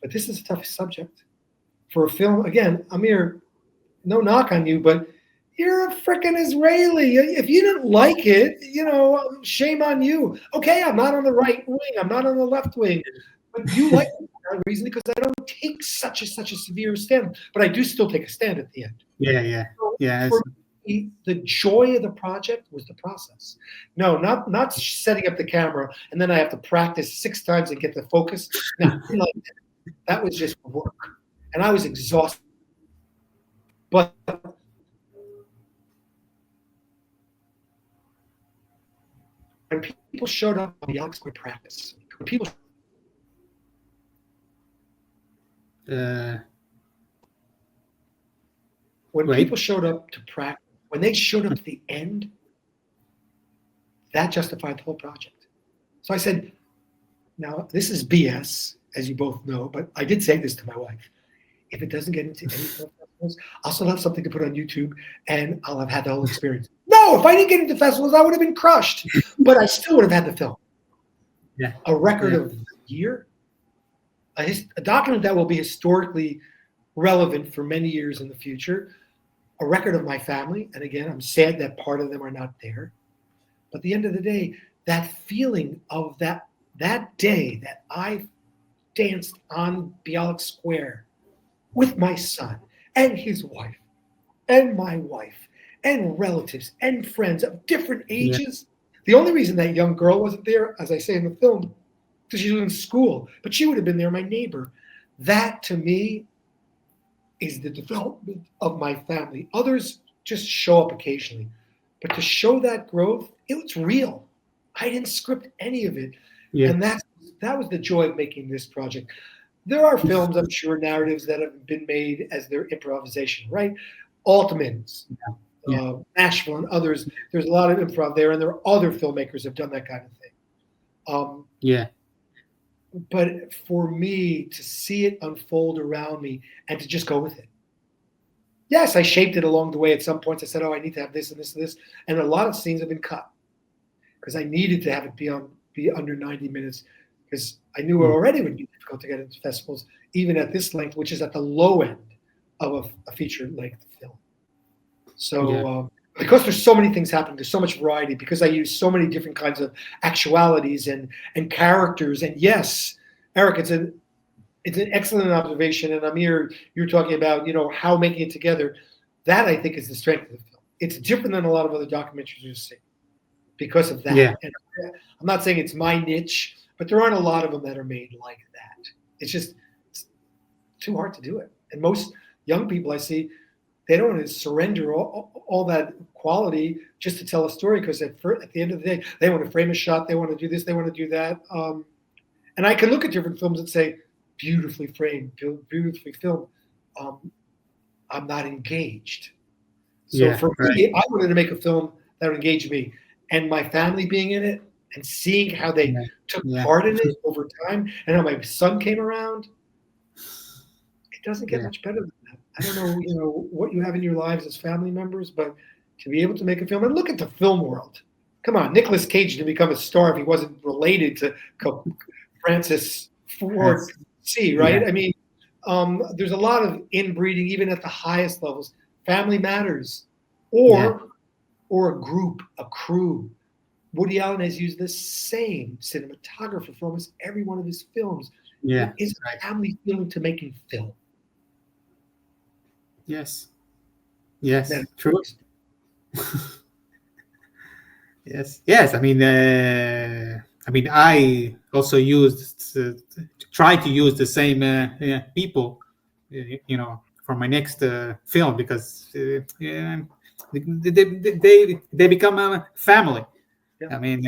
But this is a tough subject. For a film, again, Amir, no knock on you, but you're a freaking Israeli. If you didn't like it, shame on you. Okay, I'm not on the right wing. I'm not on the left wing. But you like it for that reason, because I don't take such a severe stand. But I do still take a stand at the end. Yeah. For me, the joy of the project was the process. No, not setting up the camera and then I have to practice 6 times and get the focus. No, that was just work, and I was exhausted. But when people showed up on the Alex Square practice, when people people showed up to practice, when they showed up at the end, that justified the whole project. So I said, now this is BS, as you both know, but I did say this to my wife. If it doesn't get into any film festivals, I'll still have something to put on YouTube, and I'll have had the whole experience. No, if I didn't get into festivals, I would have been crushed, but I still would have had the film. Yeah. A record of the year, a document that will be historically relevant for many years in the future, a record of my family. And again, I'm sad that part of them are not there. But at the end of the day, that feeling of that day that I danced on Bialik Square with my son and his wife and my wife and relatives and friends of different ages. Yeah. The only reason that young girl wasn't there, as I say in the film, because she was in school, but she would have been there, my neighbor. That to me is the development of my family. Others just show up occasionally, but to show that growth, it was real. I didn't script any of it. Yeah. And that was the joy of making this project. There are films, I'm sure, narratives that have been made as their improvisation, right? Altman's, Nashville, and others. There's a lot of improv there, and there are other filmmakers have done that kind of thing. But for me to see it unfold around me and to just go with it. Yes, I shaped it along the way. At some points I said, I need to have this and this and this. And a lot of scenes have been cut because I needed to have it be under 90 minutes because I knew it already would be difficult to get into festivals, even at this length, which is at the low end of a feature-length film. So because there's so many things happening, there's so much variety, because I use so many different kinds of actualities and characters. And yes, Eric, it's an excellent observation. And Amir, you're talking about, how making it together. That I think is the strength of the film. It's different than a lot of other documentaries you see because of that. Yeah. And I'm not saying it's my niche, but there aren't a lot of them that are made like that. It's too hard to do it. And most young people I see, they don't want to surrender all that quality just to tell a story, because at the end of the day, they want to frame a shot, they want to do this, they want to do that. And I can look at different films and say, beautifully framed, beautifully filmed. I'm not engaged. So for me, I wanted to make a film that would engage me. And my family being in it and seeing how they took Yeah. part in it over time, and how my son came around, it doesn't get much better than that. I don't know, what you have in your lives as family members, but to be able to make a film, and look at the film world. Come on, Nicolas Cage didn't become a star if he wasn't related to Francis Ford C, right? Yeah. I mean, there's a lot of inbreeding, even at the highest levels. Family matters, or a group, a crew. Woody Allen has used the same cinematographer for almost every one of his films. Yeah. Is a family feeling to making film? Yes. Yes. That True. Yes. I mean, I also try to use the same people, for my next film, because they become a family. Yeah. I mean,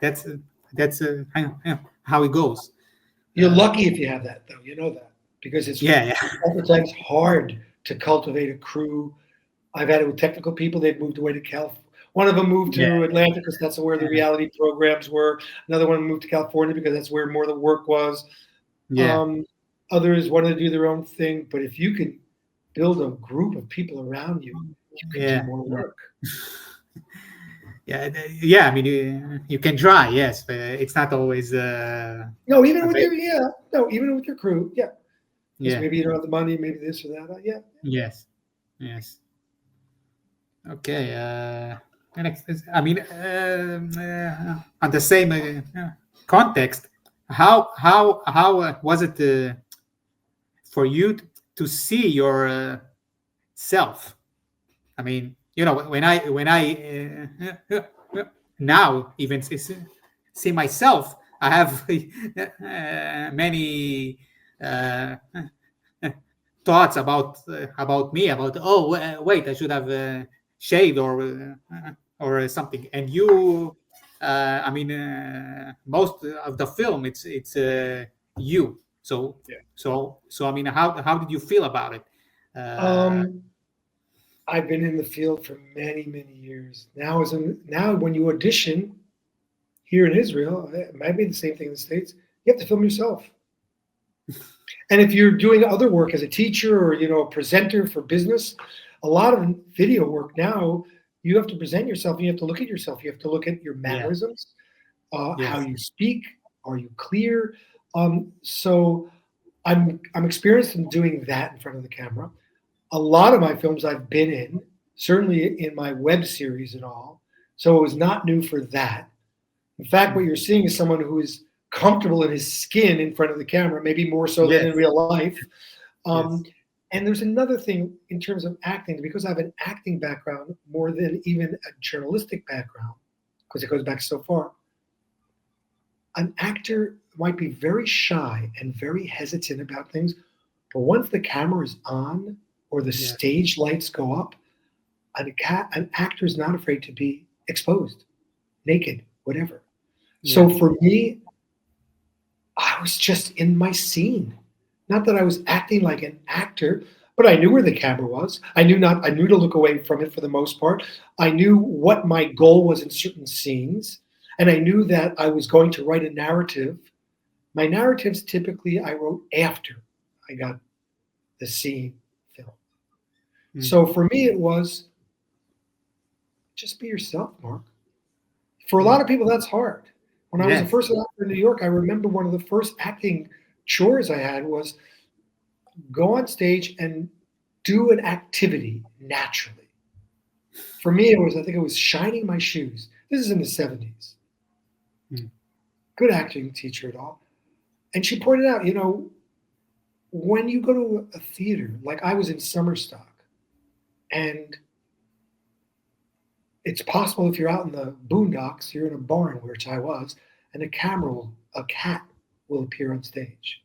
that's how it goes. You're lucky if you have that, though. You know that, because it's oftentimes hard to cultivate a crew. I've had it with technical people. They've moved away to California. One of them moved to Atlanta because that's where the reality programs were. Another one moved to California because that's where more of the work was. Yeah. Others wanted to do their own thing. But if you can build a group of people around you, you can do more work. I mean, you can try, yes, but it's not always. No, even with your crew, maybe you don't have the money, maybe this or that. Yes. Okay. I mean, on the same context, how was it for you to see your self? I mean, when I now even see myself, I have many thoughts about me, about wait, I should have shaved or something. And you, I mean, most of the film it's you. So I mean, how did you feel about it? I've been in the field for many, many years. Now when you audition here in Israel, it might be the same thing in the States. You have to film yourself. And if you're doing other work as a teacher or a presenter for business, a lot of video work now, you have to present yourself. And you have to look at yourself. You have to look at your mannerisms, how you speak. Are you clear? So I'm experienced in doing that in front of the camera. A lot of my films I've been in, certainly in my web series and all. So it was not new for that. In fact, what you're seeing is someone who is comfortable in his skin in front of the camera, maybe more so than in real life. And there's another thing in terms of acting, because I have an acting background more than even a journalistic background, because it goes back so far. An actor might be very shy and very hesitant about things, but once the camera is on or the stage lights go up, an actor is not afraid to be exposed, naked, whatever. So for me, I was just in my scene. Not that I was acting like an actor, but I knew where the camera was. I knew to look away from it for the most part. I knew what my goal was in certain scenes, and I knew that I was going to write a narrative. My narratives typically I wrote after I got the scene filmed. So for me, it was just be yourself, Mark. For a lot of people, that's hard. When I was the first actor in New York, I remember one of the first acting chores I had was go on stage and do an activity naturally. For me, I think it was shining my shoes. This is in the 70s. Good acting teacher at all. And she pointed out, when you go to a theater, like I was in summer stock, and it's possible if you're out in the boondocks, you're in a barn, which I was, and a cat will appear on stage.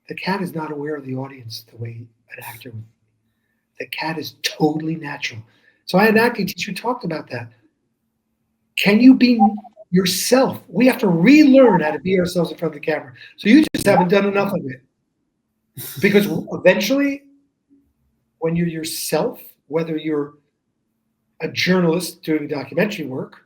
The cat is not aware of the audience the way an actor would. The cat is totally natural. So I had an acting teacher who talked about that. Can you be yourself? We have to relearn how to be ourselves in front of the camera. So you just haven't done enough of it. Because eventually, when you're yourself, whether you're a journalist doing documentary work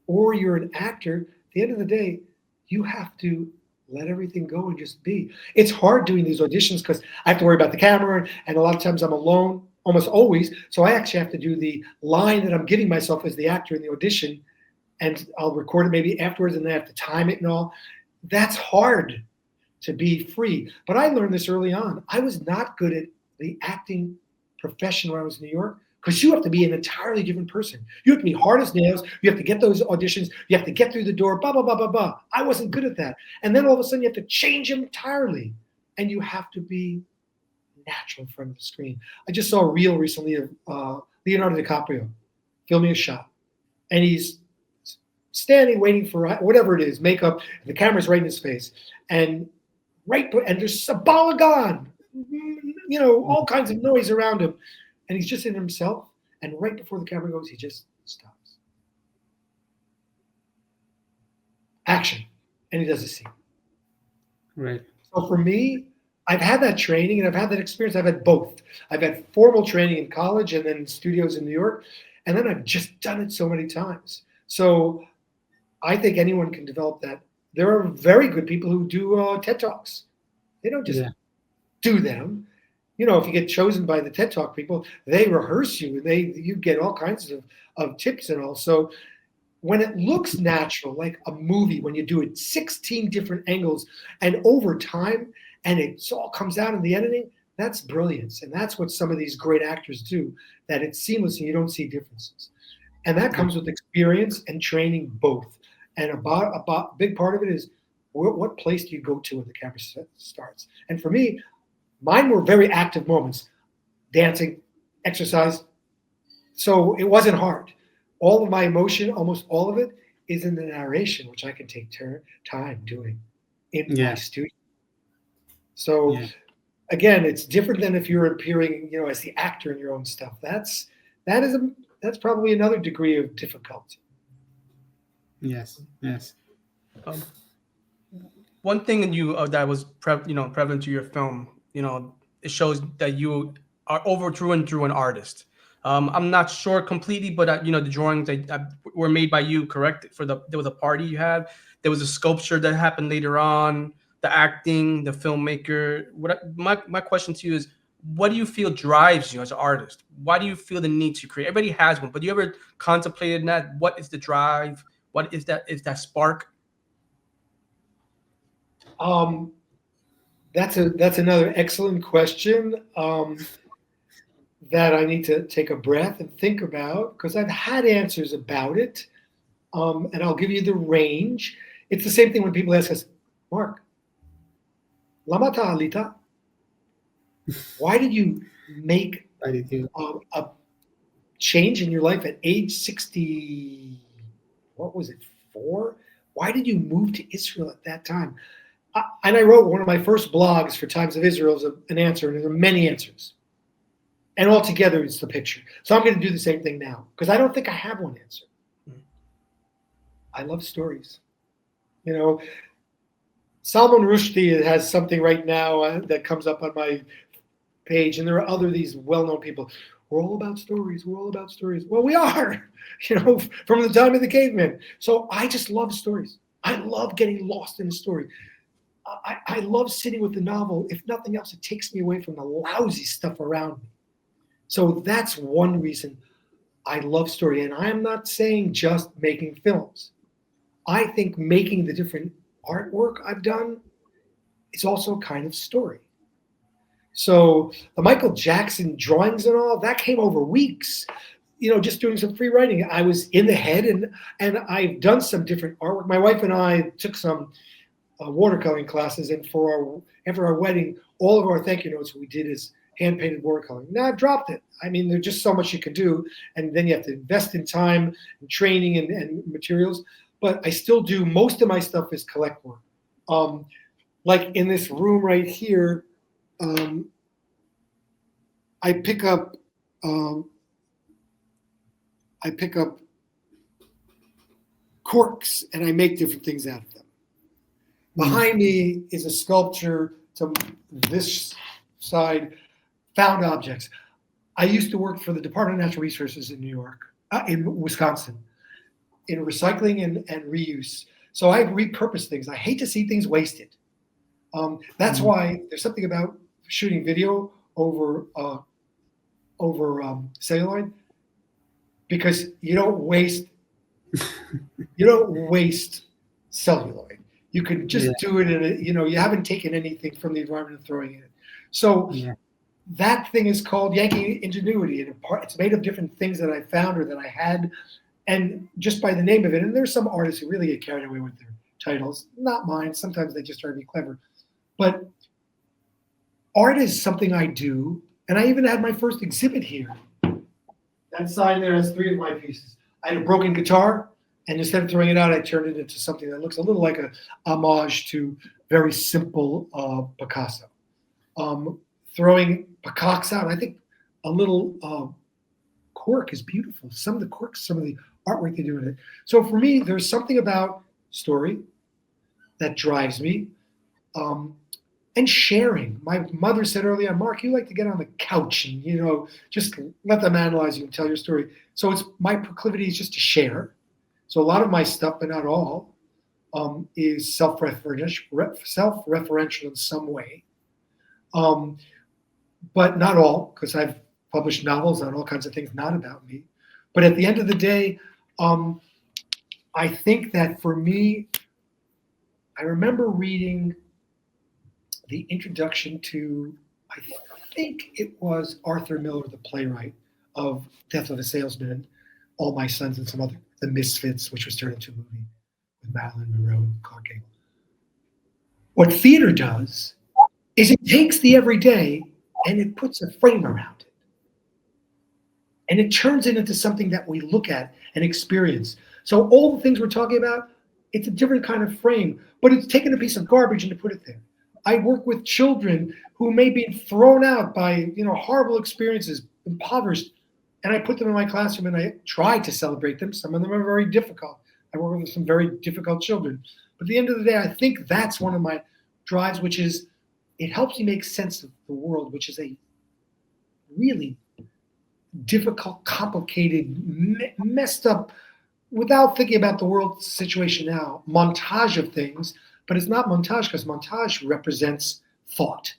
or you're an actor, at the end of the day, you have to let everything go and just be. It's hard doing these auditions because I have to worry about the camera, and a lot of times I'm alone, almost always. So I actually have to do the line that I'm giving myself as the actor in the audition, and I'll record it maybe afterwards, and then I have to time it and all. That's hard to be free. But I learned this early on. I was not good at the acting profession when I was in New York, because you have to be an entirely different person. You have to be hard as nails. You have to get those auditions. You have to get through the door, blah, blah, blah, blah, blah. I wasn't good at that. And then all of a sudden you have to change entirely. And you have to be natural in front of the screen. I just saw a reel recently of Leonardo DiCaprio filming a shot. And he's standing waiting for whatever it is, makeup, and the camera's right in his face. And there's a ball of gun, all kinds of noise around him. And he's just in himself. And right before the camera goes, he just stops. Action. And he does a scene. Right. So for me, I've had that training and I've had that experience. I've had both. I've had formal training in college and then studios in New York. And then I've just done it so many times. So I think anyone can develop that. There are very good people who do TED Talks. They don't just do them. If you get chosen by the TED Talk people, they rehearse you and you get all kinds of tips and all. So when it looks natural, like a movie, when you do it 16 different angles and over time, and it all comes out in the editing, that's brilliance. And that's what some of these great actors do, that it's seamless and you don't see differences. And that comes with experience and training both. And a big part of it is what place do you go to when the camera starts? And for me, mine were very active moments, dancing, exercise. So it wasn't hard. All of my emotion, almost all of it, is in the narration, which I can take time doing in my studio. So again, it's different than if you're appearing, as the actor in your own stuff. That's probably another degree of difficulty. Yes. One thing in you that was prevalent to your film, it shows that you are through and through an artist. I'm not sure completely, but the drawings that were made by you, correct? There was a party you had. There was a sculpture that happened later on. The acting, the filmmaker. My question to you is, what do you feel drives you as an artist? Why do you feel the need to create? Everybody has one, but do you ever contemplated that? What is the drive? What is that? Is that spark? That's another excellent question that I need to take a breath and think about, because I've had answers about it, and I'll give you the range. It's the same thing when people ask us, Mark, lama ta'alita? Why did you make a change in your life at age 60? What was it, 4? Why did you move to Israel at that time? And I wrote one of my first blogs for Times of Israel as an answer, and there are many answers. And altogether, it's the picture. So I'm going to do the same thing now, because I don't think I have one answer. I love stories. Salman Rushdie has something right now that comes up on my page, and there are these well-known people. We're all about stories. We're all about stories. Well, we are, from the time of the cavemen. So I just love stories. I love getting lost in a story. I love sitting with the novel. If nothing else, it takes me away from the lousy stuff around me. So that's one reason I love story. And I'm not saying just making films. I think making the different artwork I've done is also kind of story. So the Michael Jackson drawings and all, that came over weeks, just doing some free writing. I was in the head, and I've done some different artwork. My wife and I took some watercoloring classes, and after our wedding, all of our thank you notes we did is hand-painted watercoloring. Now I've dropped it. I mean, there's just so much you can do, and then you have to invest in time and training and materials. But I still do. Most of my stuff is collect work. Like in this room right here, I pick up corks and I make different things out of them. Behind me is a sculpture to this side, found objects. I used to work for the Department of Natural Resources in New York, in Wisconsin, in recycling and reuse. So I repurpose things. I hate to see things wasted. That's why there's something about shooting video over celluloid, because you don't waste celluloid. You can just do it in a, you haven't taken anything from the environment and throwing it in. So that thing is called Yankee Ingenuity, and it's made of different things that I found or that I had, and just by the name of it. And there's some artists who really get carried away with their titles, not mine. Sometimes they just try to be clever, but art is something I do, and I even had my first exhibit here. That sign there has 3 of my pieces. I had a broken guitar, and instead of throwing it out, I turned it into something that looks a little like a homage to very simple Picasso. Throwing Picasso out, I think a little cork is beautiful. Some of the quirks, some of the artwork they do in it. So for me, there's something about story that drives me, and sharing. My mother said earlier, Mark, you like to get on the couch and just let them analyze you and tell your story. So it's my proclivity is just to share. So a lot of my stuff, but not all, is self-referential in some way. But not all, because I've published novels on all kinds of things not about me. But at the end of the day, I think that for me, I remember reading the introduction to, I think it was Arthur Miller, the playwright of Death of a Salesman, and All My Sons, and some other, The Misfits, which was turned into a movie with Marilyn Monroe and Clark Gable. What theater does is it takes the everyday and it puts a frame around it. And it turns it into something that we look at and experience. So all the things we're talking about, it's a different kind of frame, but it's taking a piece of garbage and to put it there. I work with children who may be thrown out by horrible experiences, impoverished, and I put them in my classroom and I try to celebrate them. Some of them are very difficult. I work with some very difficult children. But at the end of the day, I think that's one of my drives, which is it helps you make sense of the world, which is a really difficult, complicated, messed up, without thinking about the world situation now, montage of things. But it's not montage, because montage represents thought.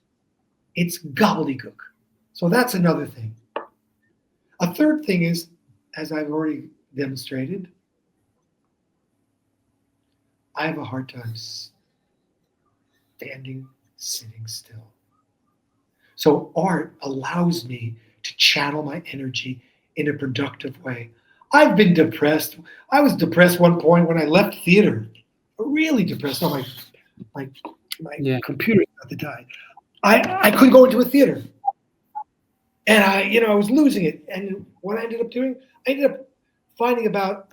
It's gobbledygook. So that's another thing. A third thing is, as I've already demonstrated, I have a hard time sitting still. So art allows me to channel my energy in a productive way. I've been depressed. I was depressed one point when I left theater. Really depressed. Oh, my computer about to die. I couldn't go into a theater, and I was losing it. And what I ended up doing, I ended up finding about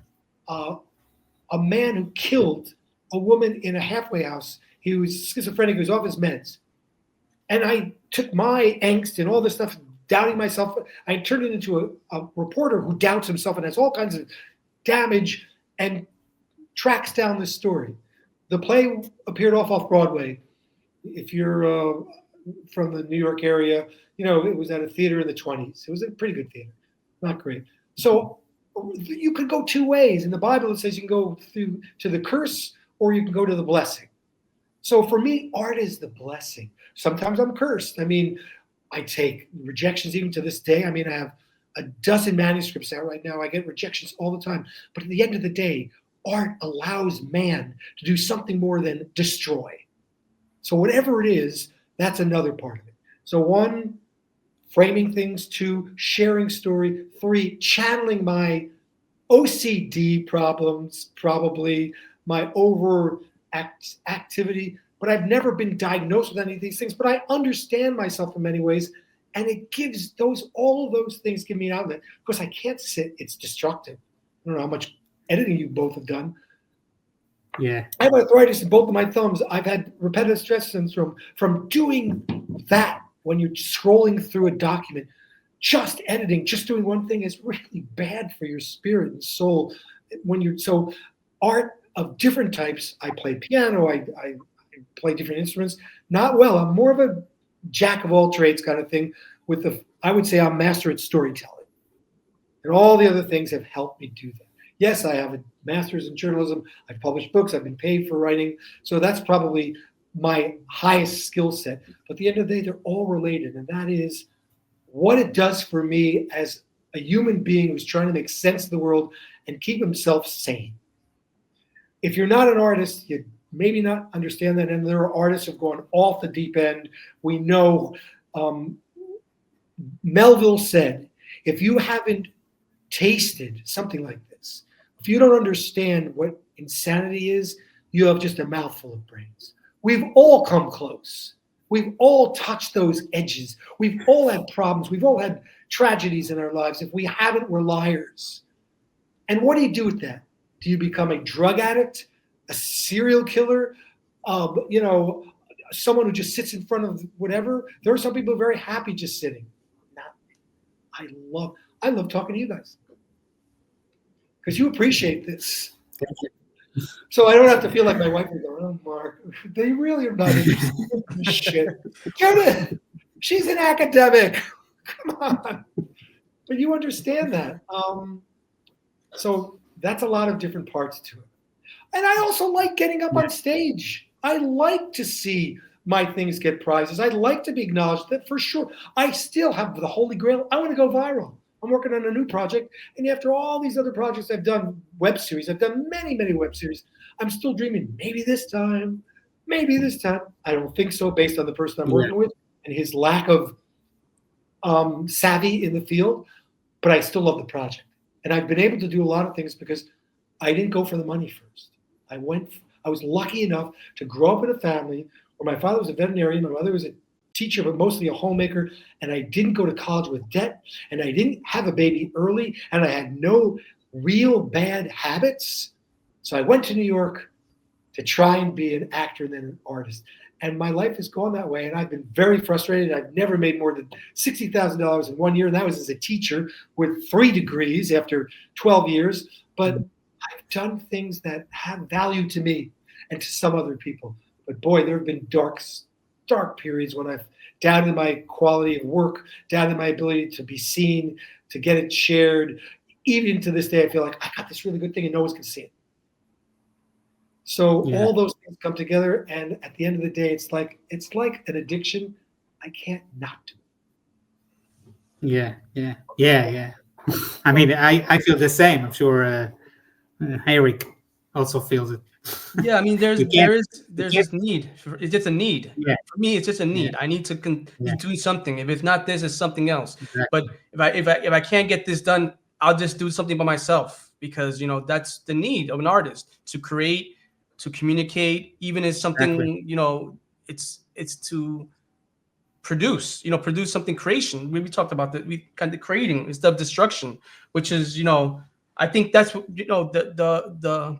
a man who killed a woman in a halfway house. He was schizophrenic. He was off his meds, and I took my angst and all this stuff, doubting myself. I turned it into a reporter who doubts himself and has all kinds of damage and tracks down this story. The play appeared off Broadway. If you're from the New York area, it was at a theater in the 20s. It was a pretty good theater, not great. So you could go 2 ways. In the Bible, it says you can go through to the curse or you can go to the blessing. So for me, art is the blessing. Sometimes I'm cursed. I take rejections even to this day. I have a dozen manuscripts out right now. I get rejections all the time. But at the end of the day, art allows man to do something more than destroy. So whatever it is, that's another part of it. So 1, framing things. 2, sharing story. 3, channeling my OCD problems, probably my activity. But I've never been diagnosed with any of these things, but I understand myself in many ways. And it gives all of those things give me an outlet. Of course, I can't sit. It's destructive. I don't know how much editing you both have done. Yeah. I have arthritis in both of my thumbs. I've had repetitive stress syndrome from doing that. When you're scrolling through a document, just editing, just doing one thing is really bad for your spirit and soul. So art of different types. I play piano. I play different instruments. Not well. I'm more of a jack of all trades kind of thing. I would say I'm master at storytelling, and all the other things have helped me do that. Yes, I have a master's in journalism. I've published books. I've been paid for writing. So that's probably my highest skill set. But at the end of the day, they're all related, and that is what it does for me as a human being who's trying to make sense of the world and keep himself sane. If you're not an artist, you maybe not understand that. And there are artists who've gone off the deep end. We know Melville said, if you haven't tasted something like this, if you don't understand what insanity is, you have just a mouthful of brains. We've all come close. We've all touched those edges. We've all had problems. We've all had tragedies in our lives. If we haven't, we're liars. And what do you do with that? Do you become a drug addict, a serial killer, someone who just sits in front of whatever? There are some people who are very happy just sitting. I love talking to you guys because you appreciate this. So I don't have to feel like my wife is going, oh, Mark, they really are not interested in this shit. Judith, she's an academic. Come on. But you understand that. So that's a lot of different parts to it. And I also like getting up on stage. I like to see my things get prizes. I'd like to be acknowledged. That for sure. I still have the holy grail. I want to go viral. I'm working on a new project. And after all these other projects I've done, web series, I've done many, many web series. I'm still dreaming, maybe this time. I don't think so based on the person I'm working with and his lack of savvy in the field. But I still love the project. And I've been able to do a lot of things because I didn't go for the money first. I was lucky enough to grow up in a family where my father was a veterinarian, my mother was a teacher, but mostly a homemaker, and I didn't go to college with debt, and I didn't have a baby early, and I had no real bad habits. So I went to New York to try and be an actor and then an artist. And my life has gone that way, and I've been very frustrated. I've never made more than $60,000 in 1 year, and that was as a teacher with 3 degrees after 12 years. But I've done things that have value to me and to some other people. But boy, there have been dark periods when I've doubted my quality of work, doubted my ability to be seen, to get it shared. Even to this day, I feel like I got this really good thing and no one's going to see it. So all those things come together, and at the end of the day, it's like an addiction. I can't not do it. Yeah. I mean, I feel the same. I'm sure Eric also feels it. Yeah, I mean, there's this need. It's just a need. Yeah. For me, it's just a need. I need to be doing something. If it's not this, it's something else. Exactly. But if I can't get this done, I'll just do something by myself because that's the need of an artist to create, to communicate. Even if something it's to produce. Produce something creation. We talked about that. We kind of creating instead of destruction, which is I think that's what the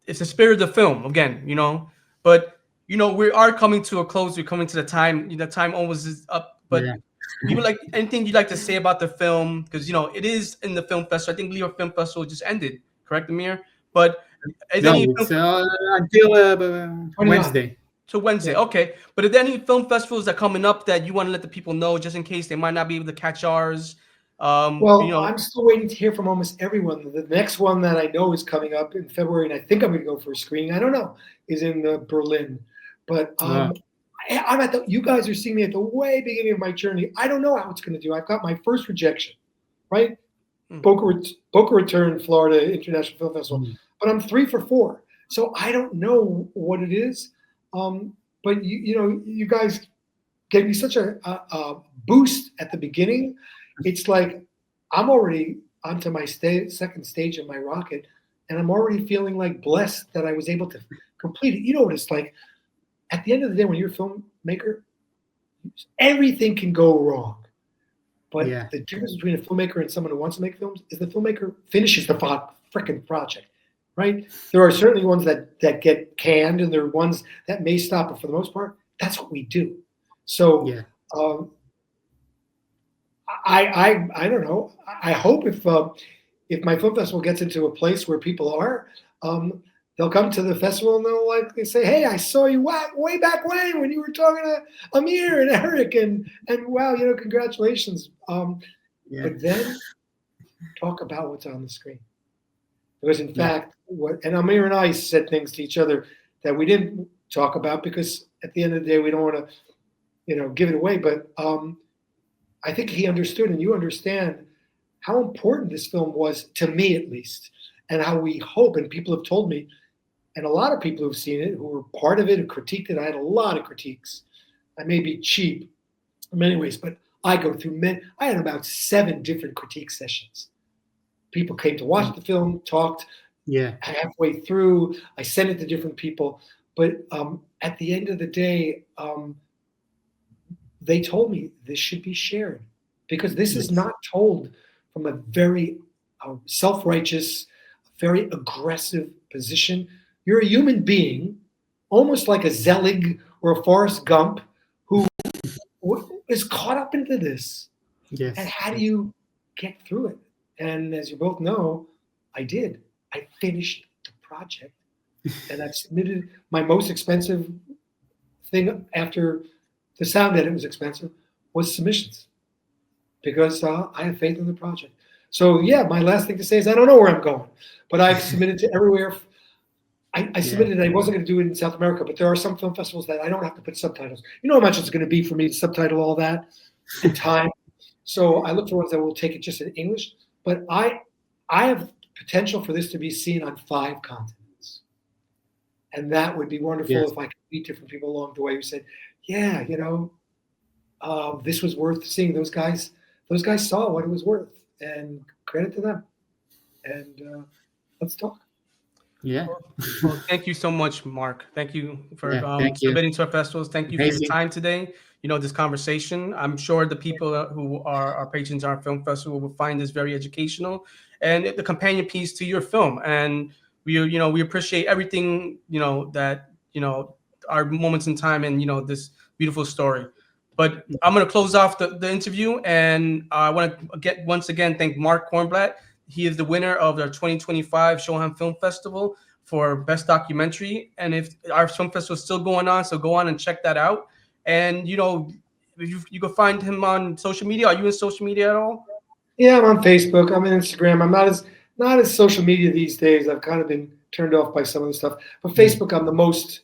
it's the spirit of the film again, but we are coming to a close. We're coming to the time, the time almost is up, but you like anything you'd like to say about the film? Because, it is in the film festival. I think New York Film Festival just ended, correct, Amir? But until Wednesday. To Wednesday, okay. But are there any film festivals that are coming up that you want to let the people know, just in case they might not be able to catch ours? I'm still waiting to hear from almost everyone. The next one that I know is coming up in February, and I think I'm going to go for a screening. I don't know, is in Berlin. But I'm at you guys are seeing me at the way beginning of my journey. I don't know how it's going to do. I've got my first rejection, right? Boca Raton, Florida International Film Festival. But I'm 3 for 4, so I don't know what it is. But you guys gave me such a boost at the beginning. It's like I'm already onto my second stage of my rocket, and I'm already feeling like blessed that I was able to complete it. You know what it's like? At the end of the day, when you're a filmmaker, everything can go wrong. But the difference between a filmmaker and someone who wants to make films is the filmmaker finishes the freaking project, right? There are certainly ones that get canned, and there are ones that may stop, but for the most part, that's what we do. So I don't know. I hope if my film festival gets into a place where people are, they'll come to the festival and they'll they say, "Hey, I saw you way back when you were talking to Amir and Eric, and wow, congratulations." But then talk about what's on the screen, because in fact, and Amir and I said things to each other that we didn't talk about, because at the end of the day, we don't want to, give it away. But I think he understood, and you understand how important this film was to me, at least, and how we hope, and people have told me, and a lot of people who've seen it, who were part of it, who critiqued it. I had a lot of critiques. I may be cheap in many ways, but I go through I had about 7 different critique sessions. People came to watch the film, talked halfway through. I sent it to different people. But at the end of the day, they told me this should be shared, because this is not told from a very self-righteous, very aggressive position. You're a human being, almost like a Zelig or a Forrest Gump, who is caught up into this. Yes. And how do you get through it? And as you both know, I did. I finished the project, and I've submitted my most expensive thing after the sound edit was expensive, was submissions, because I have faith in the project. So my last thing to say is I don't know where I'm going, but I've submitted to everywhere. I submitted. I wasn't going to do it in South America, but there are some film festivals that I don't have to put subtitles. You know how much it's going to be for me to subtitle all that in time. So I look for ones that will take it just in English. But I have potential for this to be seen on 5 continents, and that would be wonderful if I could meet different people along the way who said, this was worth seeing. Those guys saw what it was worth, and credit to them. And let's talk. Yeah. Well, thank you so much, Marc. Thank you for thank you. submitting to our festivals. Thank you for your time today. This conversation. I'm sure the people who are our patrons at our film festival will find this very educational and the companion piece to your film. And we appreciate everything, that, our moments in time and, this beautiful story. But I'm going to close off the interview, and I want to once again thank Marc Kornblatt. He is the winner of the 2025 Shoham Film Festival for Best Documentary. And if our film festival is still going on, so go on and check that out. And, you can find him on social media. Are you in social media at all? Yeah, I'm on Facebook. I'm on Instagram. I'm not as social media these days. I've kind of been turned off by some of the stuff. But Facebook, I'm the most,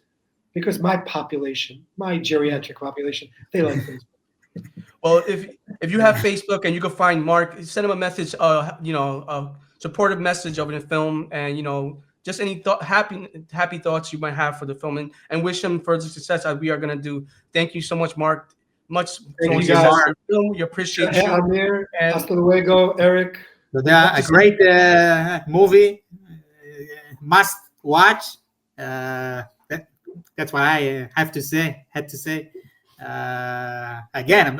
because my population, my geriatric population, they like Facebook. Well, if you have Facebook and you can find Marc, send him a message, a supportive message of the film, and just any happy thoughts you might have for the film, and wish him further success as we are going to do. Thank you so much, Marc. Thank you, guys. We appreciate you. Amir, hasta luego, Eric. A great movie, must watch. That's what I had to say. Again,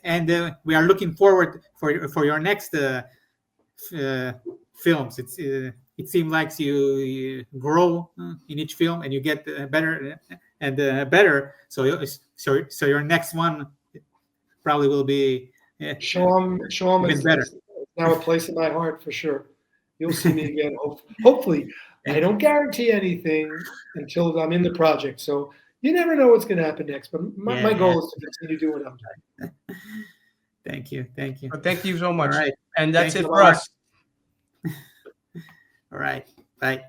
and we are looking forward for your next films. It seems like you grow in each film, and you get better and better. So your next one probably will be Shoham is better. Now a place in my heart for sure. You'll see me again. Hopefully, I don't guarantee anything until I'm in the project. So you never know what's going to happen next. But my goal is to continue doing what I'm doing. Thank you. Well, thank you so much. All right. And that's it for us. All right. Bye.